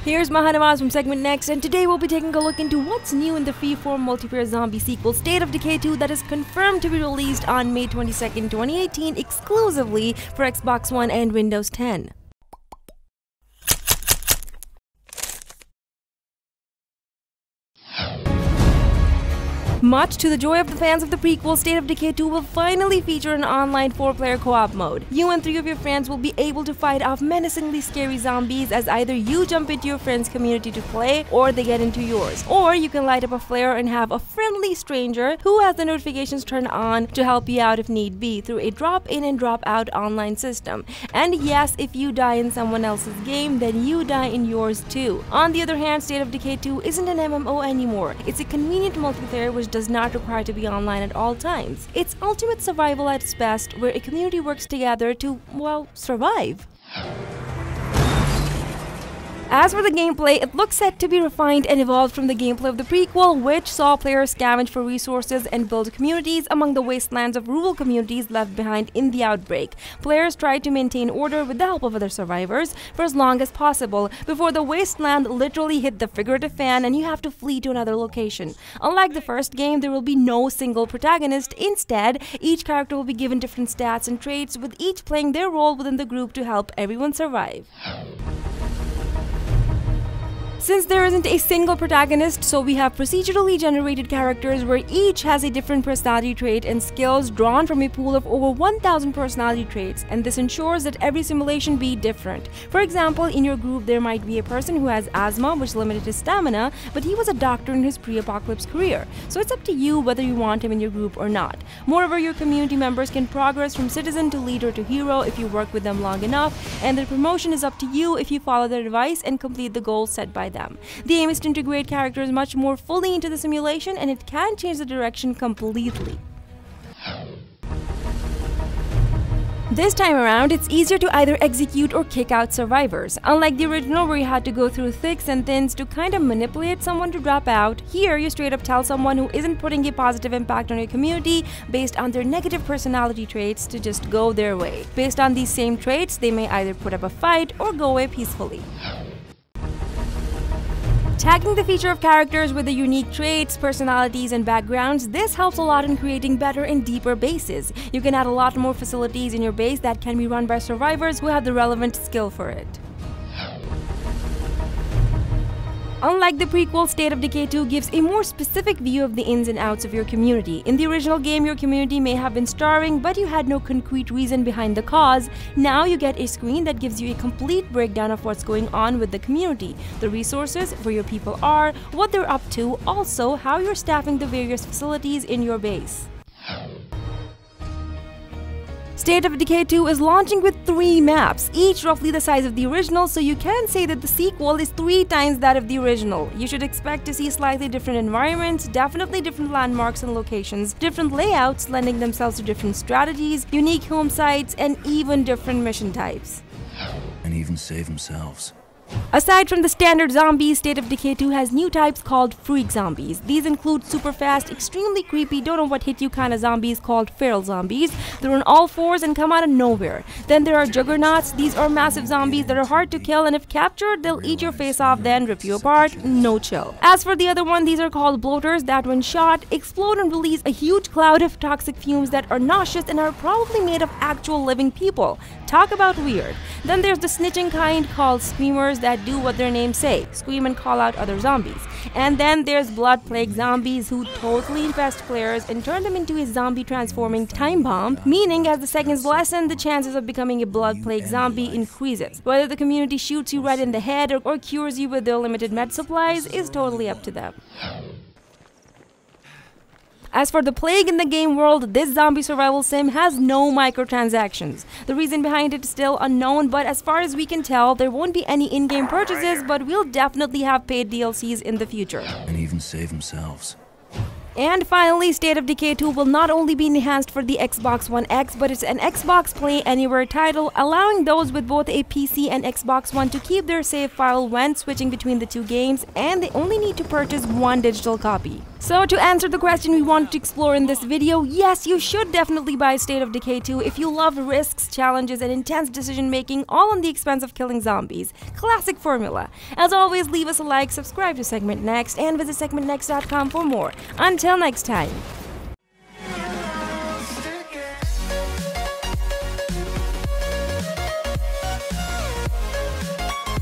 Here's Mahanawaz from SegmentNext, and today we'll be taking a look into what's new in the freeform multiplayer zombie sequel State of Decay 2 that is confirmed to be released on May 22nd, 2018 exclusively for Xbox One and Windows 10. Much to the joy of the fans of the prequel, State of Decay 2 will finally feature an online 4-player co-op mode. You and 3 of your friends will be able to fight off menacingly scary zombies as either you jump into your friend's community to play or they get into yours. Or you can light up a flare and have a friendly stranger who has the notifications turned on to help you out if need be through a drop-in and drop-out online system. And yes, if you die in someone else's game, then you die in yours too. On the other hand, State of Decay 2 isn't an MMO anymore. It's a convenient multiplayer which does not require to be online at all times. It's ultimate survival at its best, where a community works together to, well, survive. As for the gameplay, it looks set to be refined and evolved from the gameplay of the prequel, which saw players scavenge for resources and build communities among the wastelands of rural communities left behind in the outbreak. Players tried to maintain order with the help of other survivors for as long as possible before the wasteland literally hit the figurative fan and you have to flee to another location. Unlike the first game, there will be no single protagonist. Instead, each character will be given different stats and traits, with each playing their role within the group to help everyone survive. Since there isn't a single protagonist, so we have procedurally generated characters where each has a different personality trait and skills drawn from a pool of over 1,000 personality traits, and this ensures that every simulation be different. For example, in your group there might be a person who has asthma, which limited his stamina, but he was a doctor in his pre-apocalypse career, so it's up to you whether you want him in your group or not. Moreover, your community members can progress from citizen to leader to hero if you work with them long enough, and the promotion is up to you if you follow their advice and complete the goals set by them. The aim is to integrate characters much more fully into the simulation, and it can change the direction completely. This time around, it's easier to either execute or kick out survivors. Unlike the original where you had to go through thicks and thins to kind of manipulate someone to drop out, here you straight up tell someone who isn't putting a positive impact on your community based on their negative personality traits to just go their way. Based on these same traits, they may either put up a fight or go away peacefully. Tagging the feature of characters with the unique traits, personalities, and backgrounds, this helps a lot in creating better and deeper bases. You can add a lot more facilities in your base that can be run by survivors who have the relevant skill for it. Unlike the prequel, State of Decay 2 gives a more specific view of the ins and outs of your community. In the original game, your community may have been starving, but you had no concrete reason behind the cause. Now you get a screen that gives you a complete breakdown of what's going on with the community, the resources, where your people are, what they're up to, also how you're staffing the various facilities in your base. State of Decay 2 is launching with 3 maps, each roughly the size of the original, so you can say that the sequel is 3 times that of the original. You should expect to see slightly different environments, definitely different landmarks and locations, different layouts lending themselves to different strategies, unique home sites, and even different mission types. And even save themselves. Aside from the standard zombies, State of Decay 2 has new types called freak zombies. These include super fast, extremely creepy, don't know what hit you kind of zombies called feral zombies. They're on all fours and come out of nowhere. Then there are juggernauts. These are massive zombies that are hard to kill, and if captured, they'll eat your face off, then rip you apart. No chill. As for the other one, these are called bloaters that when shot, explode and release a huge cloud of toxic fumes that are nauseous and are probably made of actual living people. Talk about weird. Then there's the snitching kind called screamers that do what their names say, scream and call out other zombies. And then there's blood plague zombies who totally infest players and turn them into a zombie transforming time bomb, meaning as the seconds lessen, the chances of becoming a blood plague zombie increases. Whether the community shoots you right in the head or cures you with their limited med supplies is totally up to them. As for the plague in the game world, this zombie survival sim has no microtransactions. The reason behind it is still unknown, but as far as we can tell, there won't be any in-game purchases, but we'll definitely have paid DLCs in the future. And even save themselves. And finally, State of Decay 2 will not only be enhanced for the Xbox One X, but it's an Xbox Play Anywhere title, allowing those with both a PC and Xbox One to keep their save file when switching between the two games, and they only need to purchase one digital copy. So to answer the question we wanted to explore in this video, yes, you should definitely buy State of Decay 2 if you love risks, challenges, and intense decision making, all on the expense of killing zombies. Classic formula. As always, leave us a like, subscribe to SegmentNext, and visit segmentnext.com for more. Until next time.